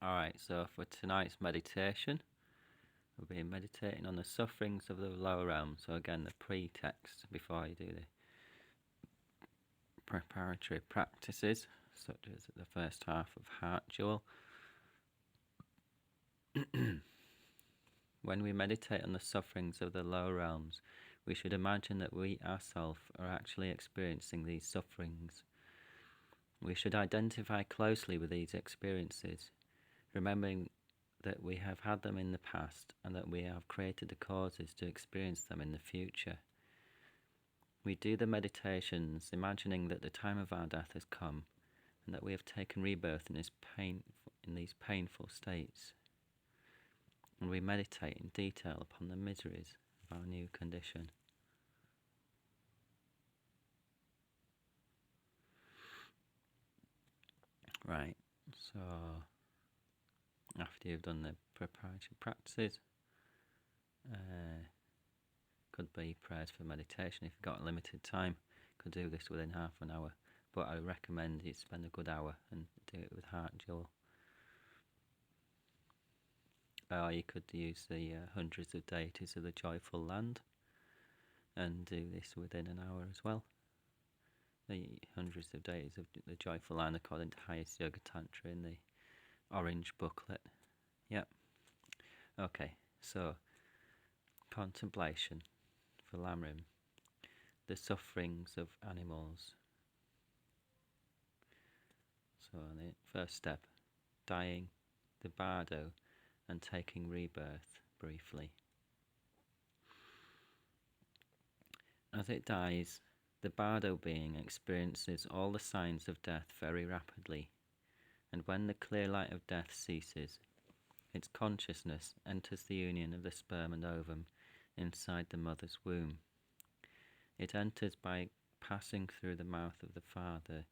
Alright, so for tonight's meditation, we'll be meditating on the sufferings of the lower realm. So again, the pretext before you do the preparatory practices, such as the first half of Heart Jewel. When we meditate on the sufferings of the lower realms, we should imagine that we ourselves are actually experiencing these sufferings. We should identify closely with these experiences, remembering that we have had them in the past and that we have created the causes to experience them in the future. We do the meditations imagining that the time of our death has come and that we have taken rebirth in these painful states. And we meditate in detail upon the miseries of our new condition. Right, so after you've done the preparatory practices, could be prayers for meditation. If you've got limited time, could do this within half an hour, but I recommend you spend a good hour and do it with Heart Jewel. Or you could use the hundreds of deities of the joyful land and do this within an hour as well. The hundreds of deities of the joyful land according to Highest Yoga Tantra in the orange booklet. Yep. Okay, so contemplation for Lamrim. The sufferings of animals. So the first step, dying, the bardo, and taking rebirth briefly. As it dies, the bardo being experiences all the signs of death very rapidly, and when the clear light of death ceases, its consciousness enters the union of the sperm and ovum inside the mother's womb. It enters by passing through the mouth of the father,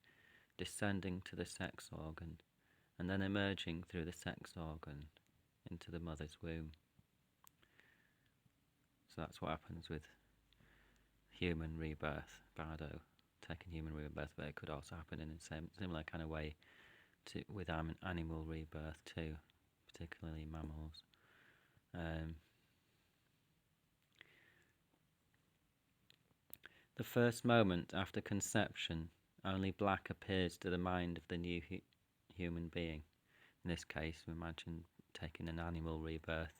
descending to the sex organ, and then emerging through the sex organ into the mother's womb. So that's what happens with human rebirth, bardo, taking human rebirth, but it could also happen in a similar kind of way with animal rebirth too, particularly mammals. The first moment after conception, only black appears to the mind of the new human being. In this case, we imagine taking an animal rebirth.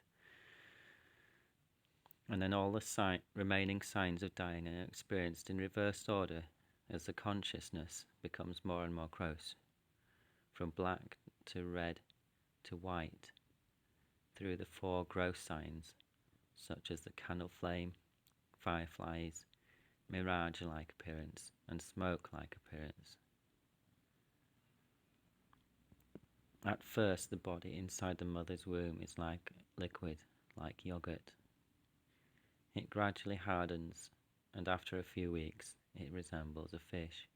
And then all the remaining signs of dying are experienced in reversed order as the consciousness becomes more and more gross, from black to red to white, through the four gross signs, such as the candle flame, fireflies, mirage-like appearance, and smoke-like appearance. At first, the body inside the mother's womb is like liquid, like yogurt. It gradually hardens, and after a few weeks, it resembles a fish.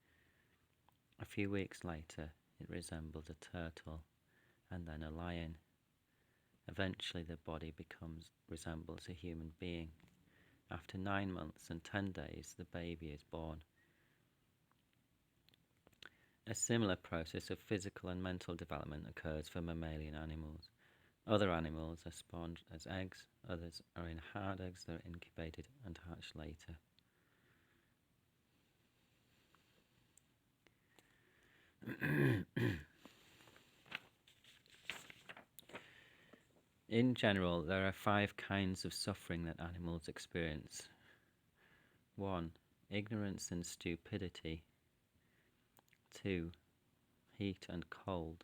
A few weeks later, it resembles a turtle, and then a lion. Eventually, the body resembles a human being. After 9 months and 10 days, the baby is born. A similar process of physical and mental development occurs for mammalian animals. Other animals are spawned as eggs, others are in hard eggs that are incubated and hatched later. In general, there are 5 kinds of suffering that animals experience. 1. Ignorance and stupidity. 2. Heat and cold.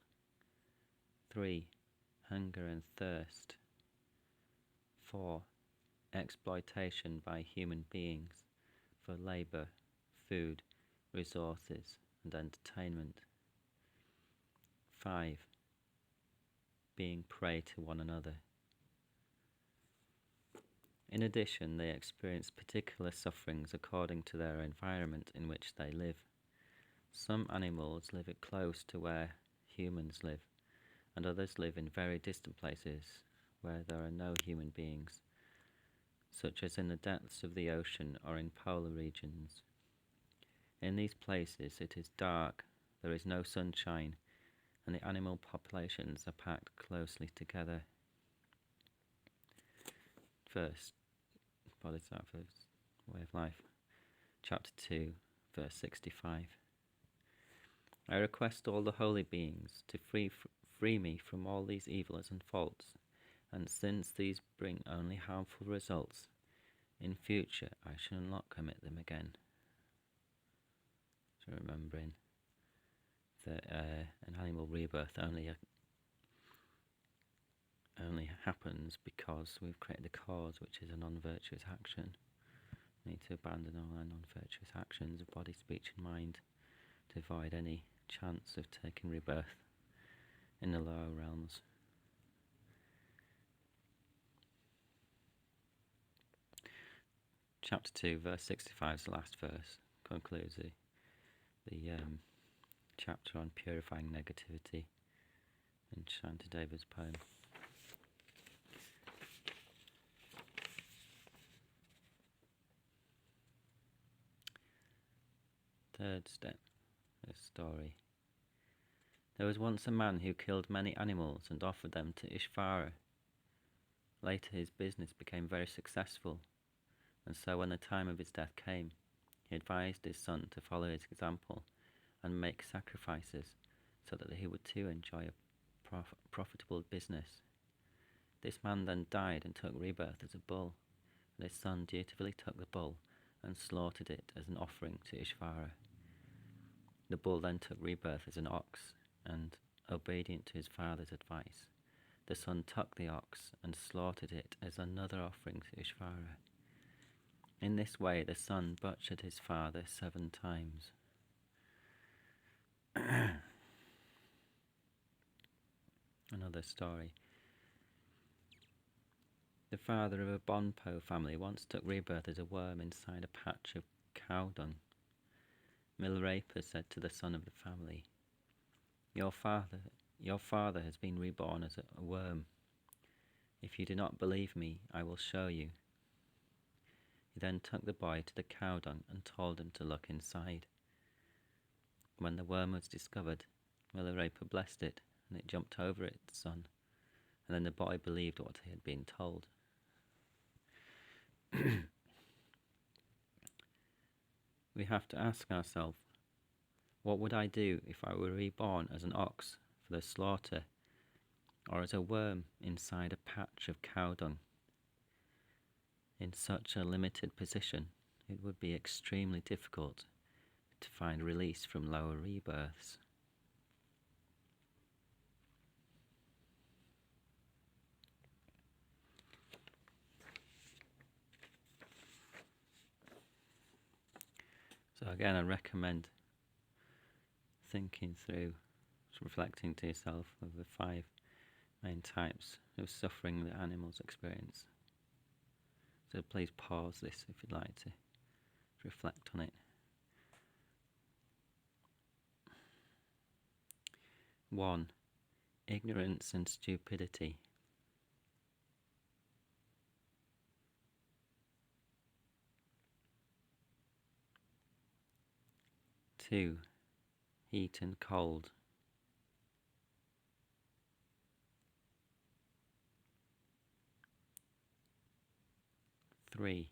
3. Hunger and thirst. 4. Exploitation by human beings for labour, food, resources, and entertainment. 5. Being prey to one another. In addition, they experience particular sufferings according to their environment in which they live. Some animals live close to where humans live, and others live in very distant places where there are no human beings, such as in the depths of the ocean or in polar regions. In these places it is dark, there is no sunshine, and the animal populations are packed closely together. First, Bodhisattva's Way of Life, Chapter 2, verse 65. I request all the holy beings to free me from all these evils and faults, and since these bring only harmful results, in future I shall not commit them again. So remembering that an animal rebirth only happens because we've created a cause, which is a non-virtuous action. We need to abandon all our non-virtuous actions of body, speech and mind to avoid any chance of taking rebirth in the lower realms. Chapter 2, verse 65 is the last verse, concludes the chapter on purifying negativity in Shantideva's poem. Third step, this story. There was once a man who killed many animals and offered them to Ishvara. Later his business became very successful, and so when the time of his death came, he advised his son to follow his example and make sacrifices so that he would too enjoy a profitable business. This man then died and took rebirth as a bull, and his son dutifully took the bull and slaughtered it as an offering to Ishvara. The bull then took rebirth as an ox, and, obedient to his father's advice, the son took the ox and slaughtered it as another offering to Ishvara. In this way the son butchered his father 7 times. Another story. The father of a Bonpo family once took rebirth as a worm inside a patch of cow dung. Milarepa said to the son of the family, Your father has been reborn as a worm. If you do not believe me, I will show you. He then took the boy to the cow dung and told him to look inside. When the worm was discovered, Milarepa blessed it, and it jumped over its son, and then the boy believed what he had been told. We have to ask ourselves, what would I do if I were reborn as an ox for the slaughter, or as a worm inside a patch of cow dung? In such a limited position, it would be extremely difficult to find release from lower rebirths. So again, I recommend thinking through, reflecting to yourself of the 5 main types of suffering that animals experience. So please pause this if you'd like to reflect on it. 1. Ignorance and stupidity. 2. Heat and cold. 3.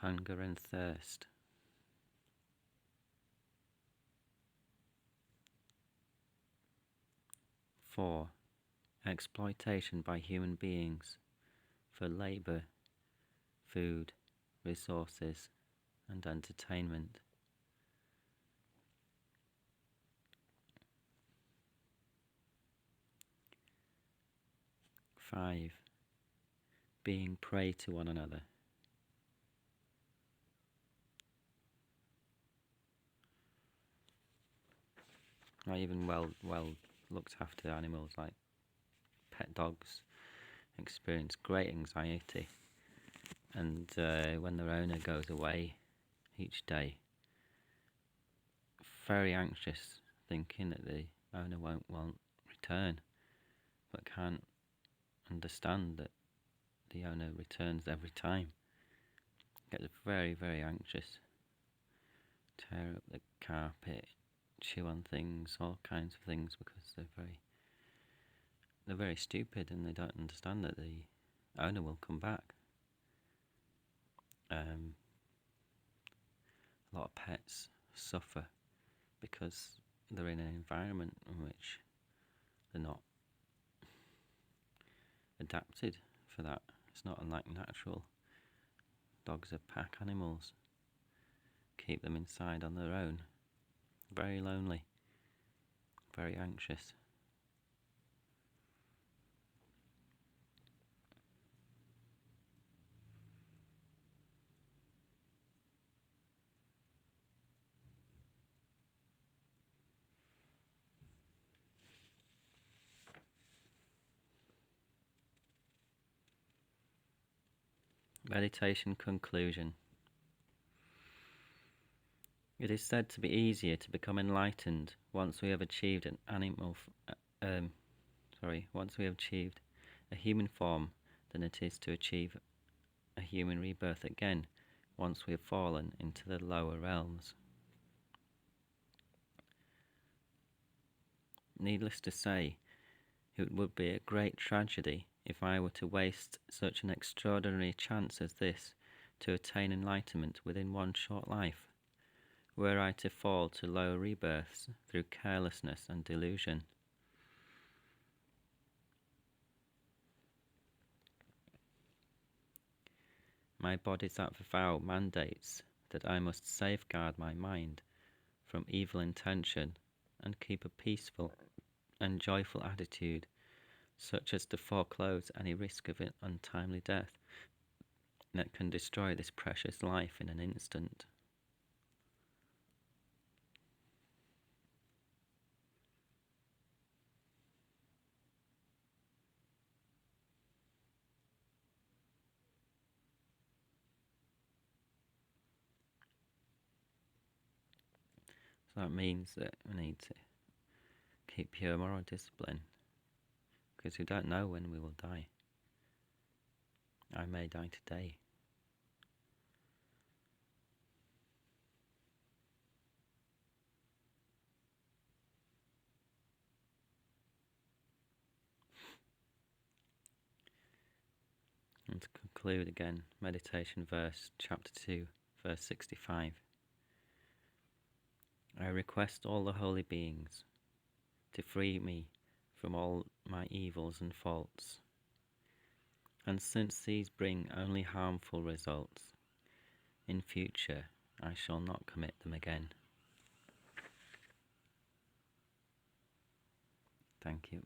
Hunger and thirst. 4. Exploitation by human beings for labour, food, resources, and entertainment. 5. Being prey to one another. 6. Or even well looked after animals like pet dogs experience great anxiety, and when their owner goes away each day, very anxious, thinking that the owner won't return, but can't understand that the owner returns every time. Gets very, very anxious, tear up the carpet, chew on things, all kinds of things, because they're very stupid and they don't understand that the owner will come back. A lot of pets suffer because they're in an environment in which they're not adapted for that. It's not unlike natural. Dogs are pack animals. Keep them inside on their own. Very lonely. Very anxious. Meditation conclusion. It is said to be easier to become enlightened once we have achieved once we have achieved a human form than it is to achieve a human rebirth again once we have fallen into the lower realms. Needless to say, it would be a great tragedy if I were to waste such an extraordinary chance as this to attain enlightenment within one short life, were I to fall to lower rebirths through carelessness and delusion. My Bodhisattva vow mandates that I must safeguard my mind from evil intention and keep a peaceful and joyful attitude, such as to foreclose any risk of an untimely death that can destroy this precious life in an instant. So that means that we need to keep pure moral discipline, because we don't know when we will die. I may die today. And to conclude again, meditation verse, chapter 2, verse 65. I request all the holy beings to free me from all my evils and faults. And since these bring only harmful results, in future I shall not commit them again. Thank you.